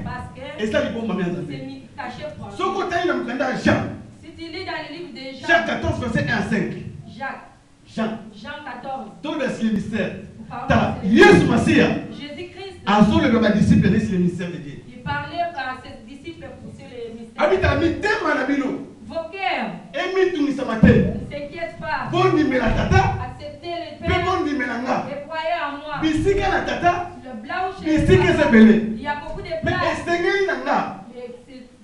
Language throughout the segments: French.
Parce que Et ça, il faut m'amener à c'est caché pour ce côté, il y a un Jean. Si tu lis dans le livre de Jean, Jean 14, verset 1 à 5. Jean 14. Tout le ministère. Jésus-Christ a le disciple sur le ministère de Dieu. il parlait à ses disciples pour sur le mystère. Vos cœurs Ne ne s'inquiètent pas. Acceptez le Père et croyez en moi. Le blanc où il y a beaucoup de places.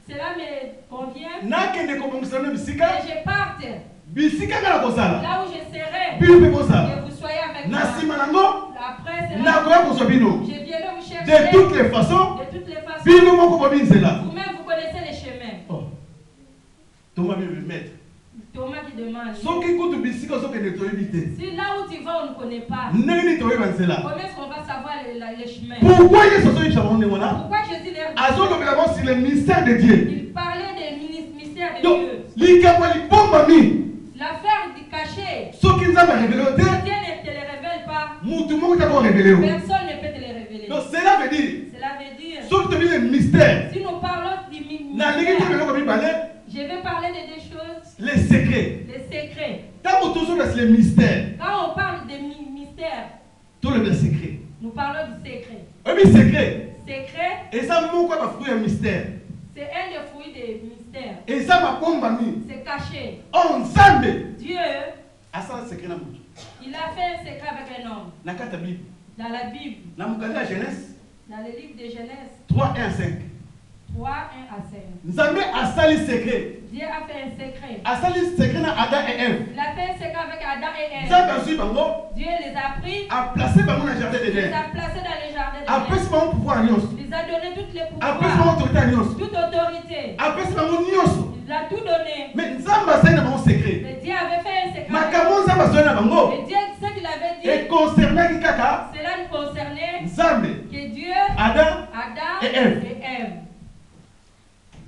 Cela me convient. Et je parte là où je serai. Que vous soyez avec moi. Après, je viendrai vous chercher. De toutes les façons, vous-même vous connaissez les chemins. Thomas vient me mettre. Thomas qui demande. Si là où tu vas, on ne connaît pas. Comment est-ce qu'on va savoir les chemins? Pourquoi Jésus Pourquoi Jésus leur sur le mystère de Dieu? il parlait des mystères de Donc, Dieu. L'affaire du cachet. Dieu Dieu ne te les révèle pas. Personne ne peut te les révéler. Donc cela veut dire, le mystère, si nous parlons du mystère, je vais parler de deux choses. les secrets. Les secrets. Quand on touche le mystère, Quand on parle de mystère, tout le secret. nous parlons du secret. Secret. Secret, Et ça, mon quoi, fruit un mystère. c'est un des fruits des mystères. Et ça, ma bombe, C'est caché. Ensemble. Dieu, Ah, ça, secret. il a fait un secret avec un homme. Dans la Bible. Dans le livre de Genèse 3, 1 à 5. 3, 1 à 5. Nzambe a sali secret. Dieu a fait un secret. A sali secret na Adam et Ève. Il a fait un secret avec Adam et Ève. Nzambe a suivi bango. Dieu les a pris. A placé bango dans le jardin Il d'Éden. les a placés dans les jardins Après d'Éden. ce bango pouvoir nyos. Il les a donné toutes les Après ce pouvoirs. bango autorité nyos. Toute autorité. Après ce bango nyos. Il a tout donné. Mais Nzambe a sali na bango secret. Mais Dieu avait fait un secret. Makambo Nzambe a sali na bango. Et Dieu, ce qu'il avait dit, Et concernant kaka. cela ne concernait Nzambe. que Dieu, Adam et Ève. Ève.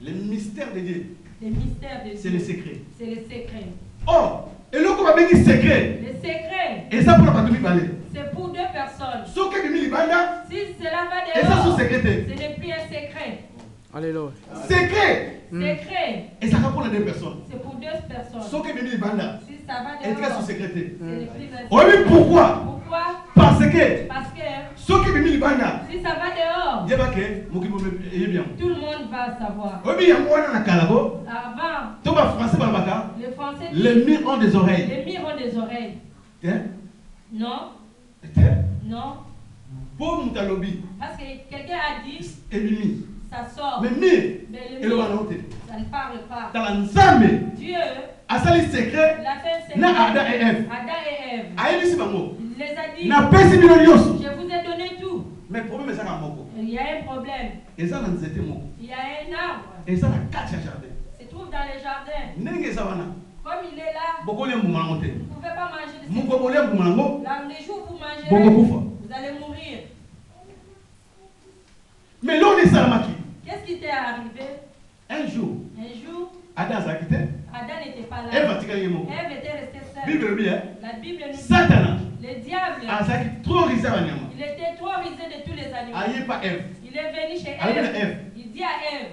Le mystère de Dieu. Les mystères de Dieu. C'est le secret. C'est le secret. Oh, et là qu'on va bien secret. Le secret, Et ça pour la patrouille balai. c'est pour deux personnes. Ce que Bimi Libanda. Si cela va Et ça sous dehors, secret. ce n'est plus un secret. Alléluia. Secret. Secret, Et ça pour les deux personnes. c'est pour deux personnes. Ce que Bimi Libanda. Si ça va Et dehors, sous secret. ce n'est plus un Oh oui, secret. pourquoi? Pourquoi? Parce que Parce que ce que Bimi Libanda. si ça va dehors, Dieu va que Mokibo est bien. tout le monde va savoir. Oh bien, moi on a calabo. Avant, Tout va français par baka. les Français Les disent, murs ont des oreilles. les murs ont des oreilles. Tiens. Non, Tiens. non. Pour Moutalobi. Parce que quelqu'un a dit, Et Bimi. ça sort. Mais Mais et le le mur, Wanote. ça ne parle pas. Dans la Nzambe. Dieu, A sali secret. il a fait un secret. Na Adam et Ève. Adam et Ève. Aïe, ici bango. Il les a dit, Na pesi bino nyos. je vous ai donné tout. Mais le problème est ça moko. Il y a un problème. Et ça dans zete moko. Il y a un arbre. Et ça na quatre jardin. Se trouve dans les jardins. Nenge ça wana. Comme il est là, Bokole mbumangote. vous ne pouvez pas manger de ce Muko bole mbumango. Là, les jours où vous Boko mangerez, kufa. vous allez mourir. Mais l'on est salamaki. Qu'est-ce qui t'est arrivé? Un jour, Un jour, Adam zakite. Adam n'était pas là. Ève atikali moko. Ève était restée seule. Bible bien. La Bible nous dit, Satan le diable, azaki trop risé banyama. il était trop risé de tous les animaux. Aïe pas Ève. Il est venu chez Aïe Ève. na Ève. Il dit à Ève,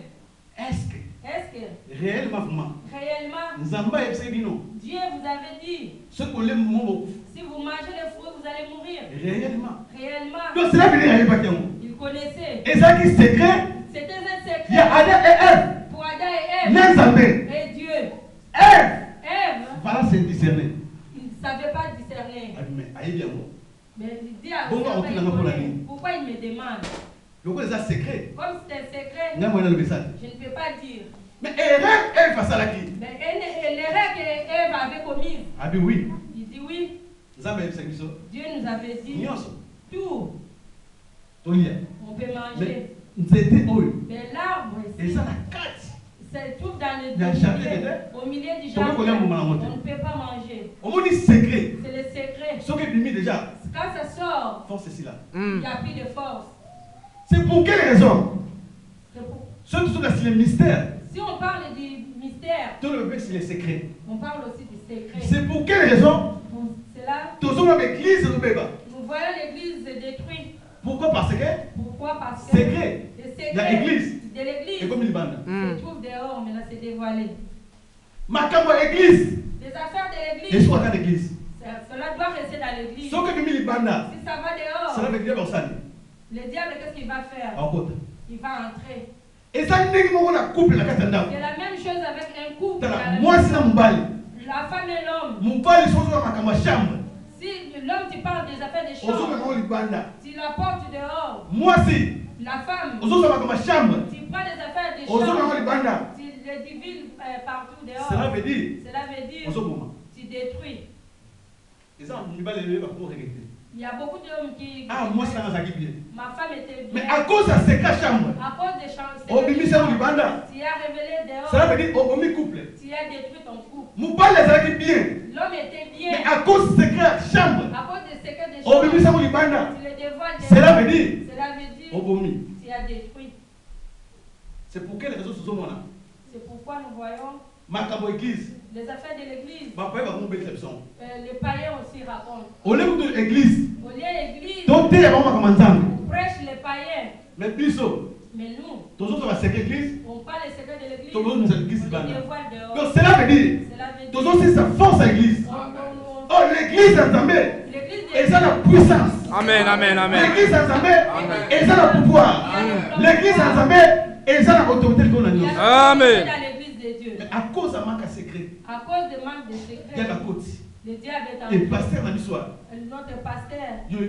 Est-ce que réellement vraiment réellement, Nzamba yebse bino. Dieu vous avait dit, Ce qu'on l'aime mo si vous mangez les fruits, vous allez mourir. réellement. Réellement, Donc cela veut dire aïe pas tiamo. il connaissait. Et ça qui secret, C'était un il y a secret Adam et Ève. pour Adam et Ève. Nzambe. Et Dieu. Ève. Ève, Voilà c'est discerné. il ne savait pas discerner. Mais aïe bien mo. Mais il dit à Bon, Dieu, on il peut connaît. la Pourquoi il me demande? Donc c'est un secret. Comme c'est un secret, N'a moi le message. je ne peux pas dire. Mais Ève face à la qui? Mais l'erreur qu'Ève avait commise, Ah bien oui. il dit oui, Nzamba yebse biso. Dieu nous avait dit Nyonso. tout, Tolia. on peut manger. Mais nzete oyo. Mais l'arbre, Et ça la carte. se trouve dans le Il y a un jardin au milieu du Comment jardin. qu'on aime On maman? ne peut pas manger. On me dit secret. C'est le secret. Ce qui est bimi déjà. Quand ça sort, Force c'est là. il n'y a plus de force. C'est pour quelle raison? C'est pour- Ce qui sont là, c'est le mystère. Si on parle du mystère, Tout le c'est le secret. on parle aussi du secret. C'est pour quelle raison? Pour cela, Tous les églises nous bébés. nous voyons l'église détruite. Pourquoi? Parce que secret. Il y a l'église. De l'église. Et comme il bande. Se trouve dehors, maintenant c'est dévoilé. Makambo église. Les affaires de Et l'église. soit à l'église. Cela doit rester dans l'église. Sauf que Mimi banda. Si ça va dehors, Cela veut dire que ça. le diable, qu'est-ce qu'il va faire? Il va entrer. Et ça n'est pas couple la katanda. C'est la même chose avec un couple. Moi c'est un mbali. La femme et l'homme. Mon mbali sont dans ma chambre. Si l'homme tu parles des affaires des chambres, tu la portes dehors. Moi si. La femme. Aux autres dans ma chambre. Tu prends des affaires des aux chambres. Aux Tu les divises partout dehors. Cela veut dire. Tu détruis. Et ça on va les pour regretter. Il y a beaucoup d'hommes qui. Ah moi c'est dans sa bien. Ma femme était bien. Mais à cause de ces chambre. À cause des chambres. Au bimi ça on libanda. Tu as révélé dehors. Cela veut dire au mi couple. Tu as détruit ton couple. Mon père les a bien. L'homme était bien. Mais à cause de ces chambre. À cause des secrets des au chambres. bimi ça on libanda. Tu les dévoiles dehors. Cela veut dire. Au bomi. Tu as détruit. C'est pour quelle raison ce sont là? C'est pourquoi nous voyons. Makambo église. Les affaires de l'église. Les païens aussi racontent. Au lieu de l'église. Au lieu de l'église. Donc on prêche les païens. Mais biso. Mais nous. Tous autres c'est l'église. On parle des secrets de l'église. Tous autres l'église. Donc cela veut dire. Tous autres c'est sa force à l'église. Oh l'église d'Azambé. Et ça la puissance. Amen, amen, amen. L'église d'Azambé. Et ça la pouvoir. L'église d'Azambé. Et ça la autorité qu'on a. Amen. Mais à cause de manque de secret. À cause de manque de secret. Il y a la côte. Le diable est en et pasteur la soir. Notre pasteur. Tu ne le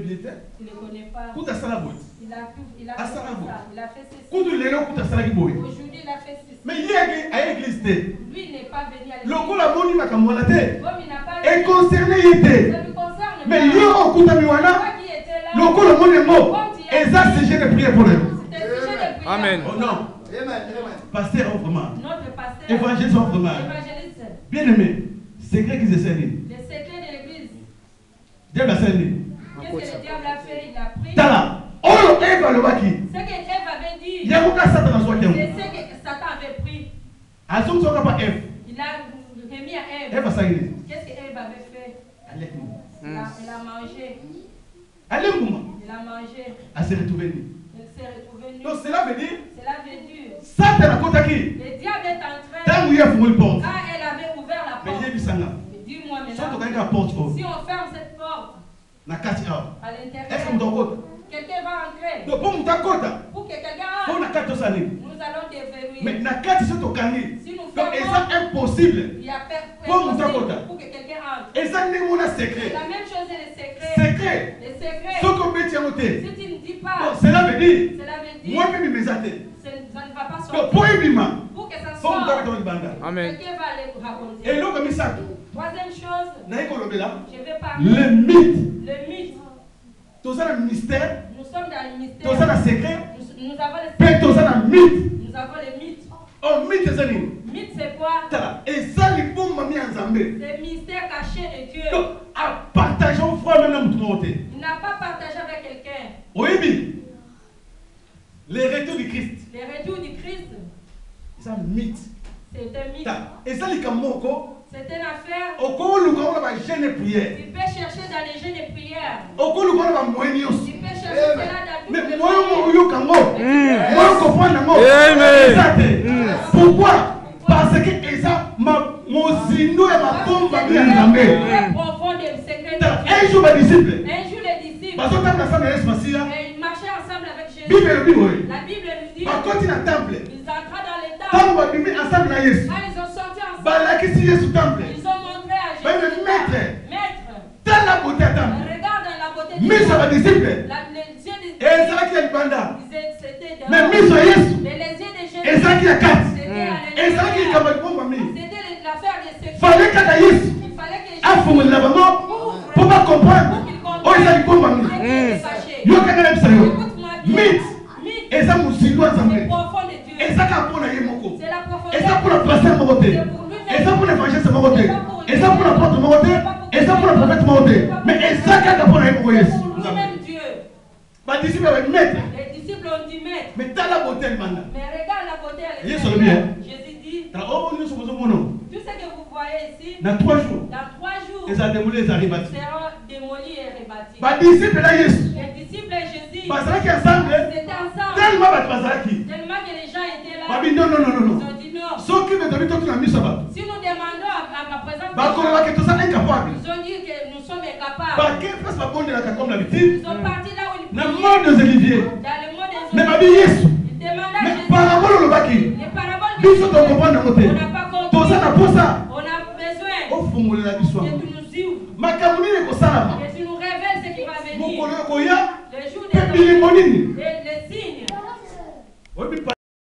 connais pas. Il a fait ça. Il a fait ceci. Aujourd'hui il a fait ceci. Mais il y a l'église. Lui il n'est pas venu à l'église. Le la moni makamwanate. Comme il n'a pas est concerné il était. Ça lui concerne. Mais il y a au Kutamiwana. Le moni mot. Et ça c'est sujet de prière pour eux. Amen. Oh non. Pasteur vraiment. Notre pasteur. Évangéliste vraiment. Bien aimé. Secret qu'ils essaient. Les secrets de l'église. Diable a servi. Qu'est-ce que le diable a fait? Il a pris. Tala. Oh, Eva le baki. Ce que Ève avait dit. Il y a aucun Satan dans son cœur. C'est ce que Satan avait pris. À son tour, pas Ève. Il a remis à Ève. Ève a servi. Qu'est-ce que Ève avait fait? Elle a mangé. Elle est où? Il a mangé. Elle s'est retrouvée. Elle s'est retrouvée. Donc cela veut dire. Cela veut dire. Satan a côté qui? Le diable est en train. Tant où il y a une porte. Quand elle avait ouvert la porte. Mais dis-moi maintenant. Si on ferme cette porte. À l'intérieur. Est-ce qu'on doit côté? Quelqu'un va entrer. Donc pour que quelqu'un entre. Nous allons déverrouiller. Mais nakati c'est au Kani. Si nous donc c'est impossible. Il y a pour que quelqu'un entre. Et ça n'est pas secret. La même chose est le secret. Secret. Les secrets. Ce qu'on peut dire. Si tu ne dis pas. Donc cela veut dire. Moi je me ça ne va pas sortir. Pour que ça sorte. Amen. Quelqu'un va aller raconter. Et l'autre comme ça. Troisième chose. Je vais parler. Le mythe. Le mythe. Tout ça le mystère. Nous sommes dans le mystère. Tout ça le secret. Nous avons le secret. Tout ça le mythe. Nous avons le mythe. Oh, mythe c'est ça. Mythe c'est quoi? Et ça les bons mamie en Zambé. C'est mystère caché de Dieu. Donc, à partager au foi même dans tout le il n'a pas partagé avec quelqu'un. Oui, les retours du Christ. Les retours du Christ. C'est un mythe. C'est un mythe. Et ça les camoko. C'est une affaire. Au cours où on va jeûner et prière. Tu peux chercher dans les jeûnes et prières. Au cours où on va moigner aussi. Tu peux chercher cela dans tout. Mais moi, je comprends. Pourquoi? Parce que ça, mon zino et ma tombe va bien ensemble. Un jour, mes disciples. Un jour, les disciples. Parce que tu as ensemble avec Jésus. Ils marchaient ensemble avec Jésus. La Bible nous dit. Par contre, il y a un temple. Ils entraient dans les temples. Quand on va vivre ensemble avec Jésus. Quand ils ont sorti ensemble. Ils ont montré à Jésus. Maître. Dans la beauté à temple. Regarde dans la beauté. Mais ça va disciple. Et ça qui est le banda. Mais mis sur Jésus. Et ça qui est quatre. Et ça qui est comme le bon mamie. C'était l'affaire des secrets. Fallait qu'à Jésus. Il fallait que ah, faut me l'abandon. Pour pas comprendre. Oh, il s'est dit bon mamie. Yo quand même sérieux. Mythe. Et ça nous signe ensemble. Et ça qu'a pour la yémoko. Et ça pour le pasteur mon côté. Et ça pour l'évangile mon côté. Et ça pour l'apôtre mon côté. Et ça pour le prophète mon côté. Mais et ça qu'a pour la yémoko. Nous-mêmes Dieu. Ma disciple avec maître. Les disciples ont dit maître. Mais t'as la beauté maintenant. Mais regarde la beauté à l'extérieur. Jésus dit. Tout ce que vous voyez ici. Dans 3 jours. Ils seront démolis et rebâtis. Seront démolis et rebâtis. Ma disciple là Jésus. Les disciples et Jésus. Ils étaient ensemble. Tellement que les gens étaient là. Non. Ils ont dit non. Si nous demandons à ma présence, ils ont dit que nous sommes incapables. Ils ont parti là où ils dans le monde des oliviers. Ils demandaient à Jésus. Les paraboles, on n'a pas compris. On a besoin que tu nous ouvres. Que tu nous révèles ce qui va venir. Le jour des